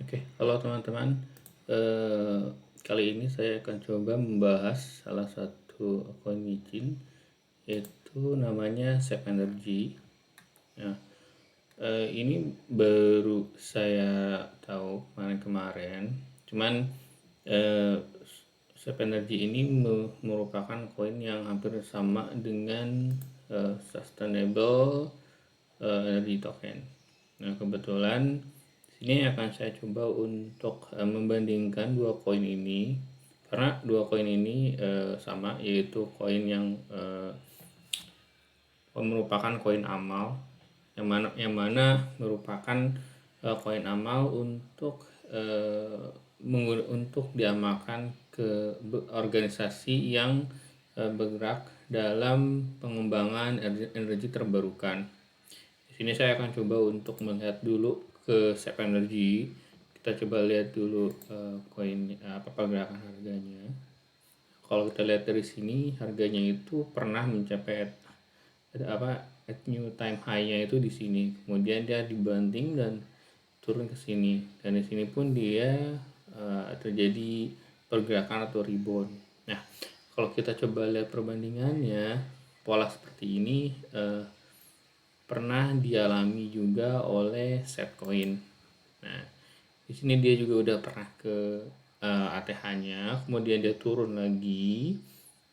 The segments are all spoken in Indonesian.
Oke, halo teman-teman. Eh, Kali ini saya akan coba membahas salah satu koin micin, yaitu namanya Sap Energy. Nah, ini baru saya tahu kemarin-kemarin. Cuman eh, Sap Energy ini merupakan koin yang hampir sama dengan Sustainable Energy Token. Nah, kebetulan sini akan saya coba untuk membandingkan dua koin ini, karena dua koin ini sama, yaitu koin yang merupakan koin amal, yang mana merupakan koin amal untuk diamalkan ke organisasi yang bergerak dalam pengembangan energi terbarukan. Di sini saya akan coba untuk melihat dulu ke Sap Energy. Kita coba lihat dulu koin apa pergerakan harganya. Kalau kita lihat dari sini, harganya itu pernah mencapai at new time high-nya itu di sini. Kemudian dia dibanting dan turun ke sini. Dan di sini pun dia terjadi pergerakan atau rebound. Nah, kalau kita coba lihat perbandingannya, pola seperti ini pernah dialami juga oleh Setcoin. Nah, di sini dia juga udah pernah ke ATH-nya, kemudian dia turun lagi,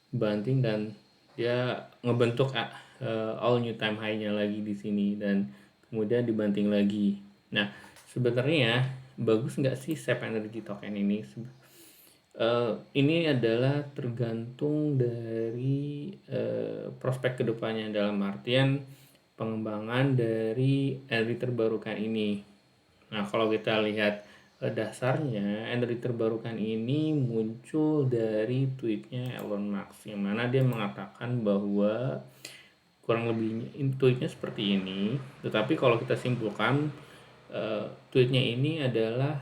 banting, dan dia ngebentuk all new time high-nya lagi di sini, dan kemudian dibanting lagi. Nah, sebenarnya bagus nggak sih Sap Energy Token ini? Ini adalah tergantung dari prospek kedepannya, dalam artian pengembangan dari energi terbarukan ini. Nah, kalau kita lihat dasarnya, energi terbarukan ini muncul dari tweetnya Elon Musk, yang mana dia mengatakan bahwa kurang lebihnya tweetnya seperti ini. Tetapi kalau kita simpulkan, tweetnya ini adalah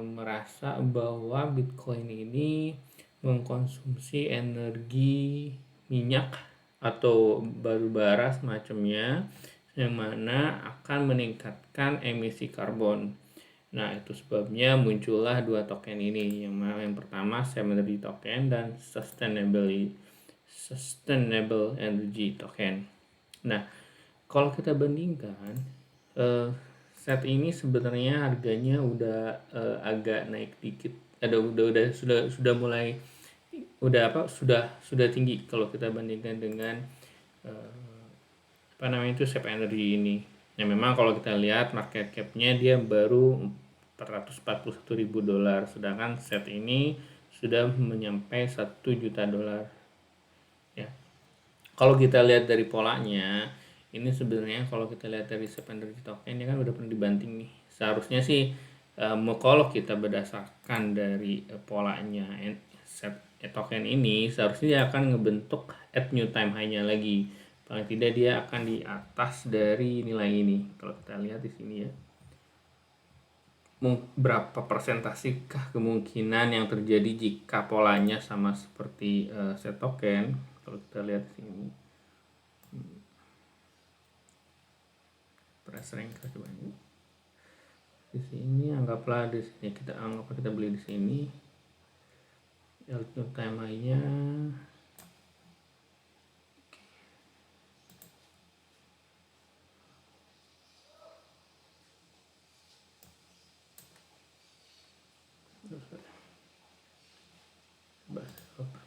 merasa bahwa Bitcoin ini mengkonsumsi energi minyak atau batu bara semacamnya, yang mana akan meningkatkan emisi karbon. Nah, itu sebabnya muncullah dua token ini, yang mana yang pertama Sap Energy Token dan Sustainable Energy Token. Nah, kalau kita bandingkan, set ini sebenarnya harganya udah agak naik dikit. Sudah mulai sudah tinggi kalau kita bandingkan dengan Sap Energy ini. Ya, memang kalau kita lihat market cap-nya dia baru $441.000, sedangkan set ini sudah menyampai $1 juta. Ya, kalau kita lihat dari polanya, ini sebenarnya kalau kita lihat dari Sap Energy Token, ini kan udah pernah dibanting nih. Seharusnya sih kalau kita berdasarkan dari polanya token ini, seharusnya dia akan ngebentuk at new time high-nya lagi. Paling tidak dia akan di atas dari nilai ini. Kalau kita lihat di sini ya, berapa persentasikah kemungkinan yang terjadi jika polanya sama seperti set token? Kalau kita lihat di sini, price rank kita coba ini. Di sini anggaplah kita beli di sini. Altitude time high-nya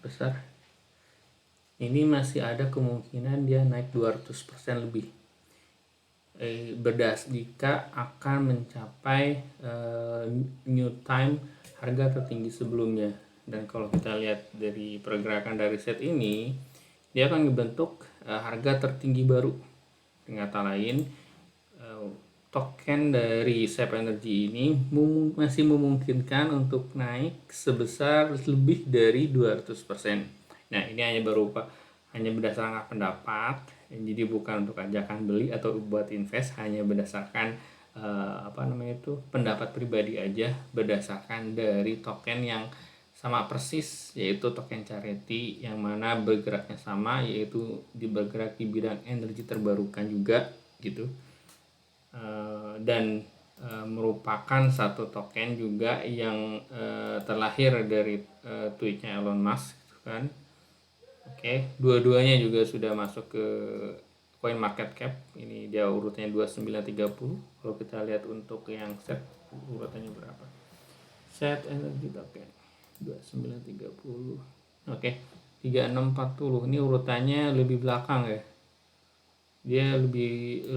besar. Ini masih ada kemungkinan dia naik 200% lebih. Jika akan mencapai new time harga tertinggi sebelumnya. Dan kalau kita lihat dari pergerakan dari set ini, dia akan membentuk harga tertinggi baru. Dengan kata lain, token dari Sap Energy ini masih memungkinkan untuk naik sebesar lebih dari 200%. Nah, ini hanya berdasarkan pendapat, jadi bukan untuk ajakan beli atau buat invest, hanya berdasarkan pendapat pribadi aja, berdasarkan dari token yang sama persis, yaitu token Charity, yang mana bergeraknya sama, yaitu bergerak di bidang energi terbarukan juga gitu. Dan merupakan satu token juga yang terlahir dari tweetnya Elon Musk gitu kan. Oke, dua-duanya juga sudah masuk ke coin market cap. Ini dia urutannya 2930. Kalau kita lihat untuk yang set urutannya berapa? Set energy token 2930. Oke, 3640. Ini urutannya lebih belakang ya. Dia lebih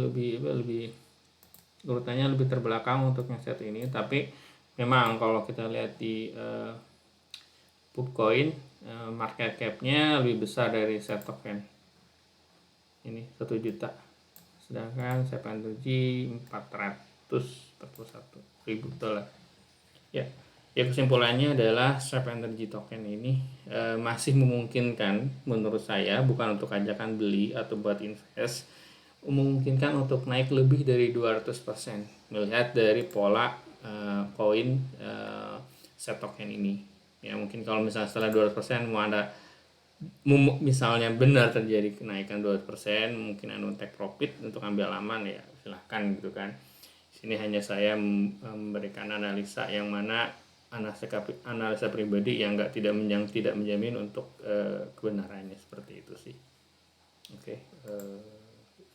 urutannya lebih terbelakang untuk yang set ini, tapi memang kalau kita lihat di Pupcoin market capnya lebih besar dari set token ini 1 juta, sedangkan set energy 441.000 dolar ya. Kesimpulannya adalah Swap Energy token ini masih memungkinkan menurut saya, bukan untuk ajakan beli atau buat invest, memungkinkan untuk naik lebih dari 200% melihat dari pola koin set token ini. Ya mungkin kalau misalnya setelah 200% mau ada misalnya benar terjadi kenaikan 200%, mungkin anu take profit untuk ambil aman ya silahkan gitu kan. Sini hanya saya memberikan analisa yang mana analisa pribadi yang tidak menjamin untuk kebenarannya, seperti itu sih. Oke,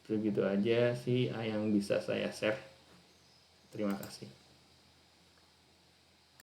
begitu aja sih yang bisa saya share. Terima kasih.